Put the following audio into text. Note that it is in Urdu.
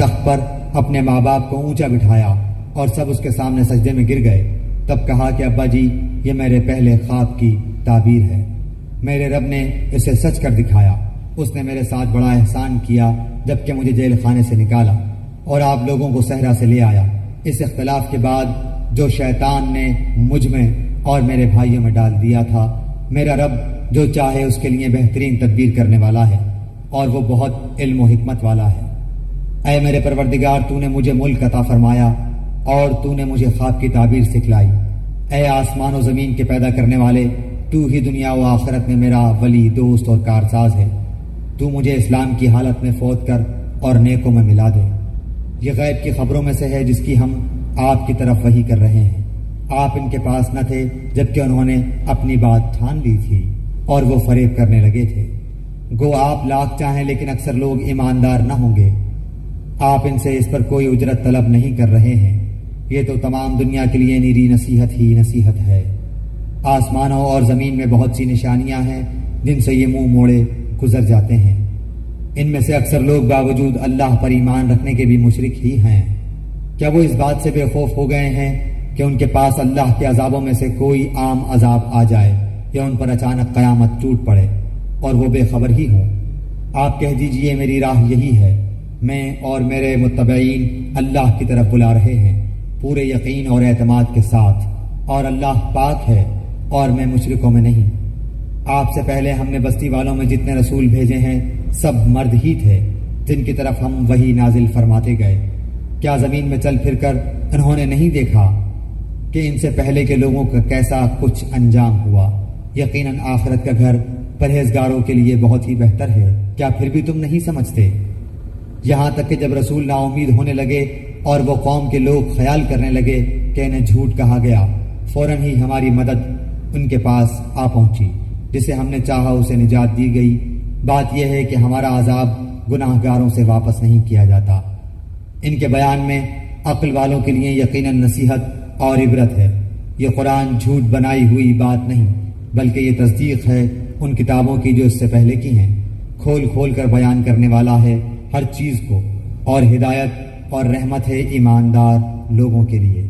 تخت پر اپنے ماں باپ کو اونچا بٹھایا اور سب اس کے سامنے سجدے میں گر گئے۔ تب کہا کہ ابا جی، یہ میرے پہلے خواب کی تعبیر ہے، میرے رب نے اسے سچ کر دکھایا۔ اس نے میرے ساتھ بڑا احسان کیا جبکہ مجھے جیل خانے سے نکالا اور آپ لوگوں کو صحرا سے لے آیا۔ اس اختلاف کے بعد جو شیطان نے مجھ میں اور میرے بھائیوں میں ڈال دیا تھا، میرا رب جو چاہے اس کے لیے بہترین تدبیر کرنے والا ہے اور وہ بہت علم و حکمت والا ہے۔ اے میرے پروردگار، تو نے مجھے ملک عطا فرمایا اور تو نے مجھے خواب کی تعبیر سکھلائی۔ اے آسمان و زمین کے پیدا کرنے والے، تو ہی دنیا و آخرت میں میرا ولی، دوست اور کارساز ہے۔ تو مجھے اسلام کی حالت میں فوت کر اور نیکوں میں ملا دے۔ یہ غیب کی خبروں میں سے ہے جس کی ہم آپ کی طرف وحی کر رہے ہیں۔ آپ ان کے پاس نہ تھے جبکہ انہوں نے اپنی بات ٹھان لی تھی اور وہ فریب کرنے لگے تھے۔ گو آپ لاکھ چاہیں لیکن اکثر لوگ ایماندار نہ ہوں گے۔ آپ ان سے اس پر کوئی اجرت طلب نہیں کر رہے ہیں۔ یہ تو تمام دنیا کے لیے نیری نصیحت ہی نصیحت ہے۔ آسمانوں اور زمین میں بہت سی نشانیاں ہیں جن سے یہ منہ موڑے گزر جاتے ہیں۔ ان میں سے اکثر لوگ باوجود اللہ پر ایمان رکھنے کے بھی مشرک ہی ہیں۔ کیا وہ اس بات سے بے خوف ہو گئے ہیں کہ ان کے پاس اللہ کے عذابوں میں سے کوئی عام عذاب آ جائے یا ان پر اچانک قیامت ٹوٹ پڑے اور وہ بے خبر ہی ہوں؟ آپ کہہ دیجئے میری راہ یہی ہے، میں اور میرے متبعین اللہ کی طرف بلا رہے ہیں پورے یقین اور اعتماد کے ساتھ، اور اللہ پاک ہے اور میں مشرکوں میں نہیں۔ آپ سے پہلے ہم نے بستی والوں میں جتنے رسول بھیجے ہیں سب مرد ہی تھے جن کی طرف ہم وحی نازل فرماتے گئے۔ کیا زمین میں چل پھر کر انہوں نے نہیں دیکھا کہ ان سے پہلے کے لوگوں کا کیسا کچھ انجام ہوا؟ یقیناً آخرت کا گھر پرہیزگاروں کے لیے بہت ہی بہتر ہے۔ کیا پھر بھی تم نہیں سمجھتے؟ یہاں تک کہ جب رسول نا امید ہونے لگے اور وہ قوم کے لوگ خیال کرنے لگے کہ انہیں جھوٹ کہا گیا، فوراً ہی ہماری مدد ان کے پاس آ پہنچی۔ جسے ہم نے چاہا اسے نجات دی گئی۔ بات یہ ہے کہ ہمارا عذاب گناہ گاروں سے واپس نہیں کیا جاتا۔ ان کے بیان میں عقل والوں کے لیے یقیناً نصیحت اور عبرت ہے۔ یہ قرآن جھوٹ بنائی ہوئی بات نہیں بلکہ یہ تصدیق ہے ان کتابوں کی جو اس سے پہلے کی ہیں، کھول کھول کر بیان کرنے والا ہے ہر چیز کو، اور ہدایت اور رحمت ہے ایماندار لوگوں کے لیے۔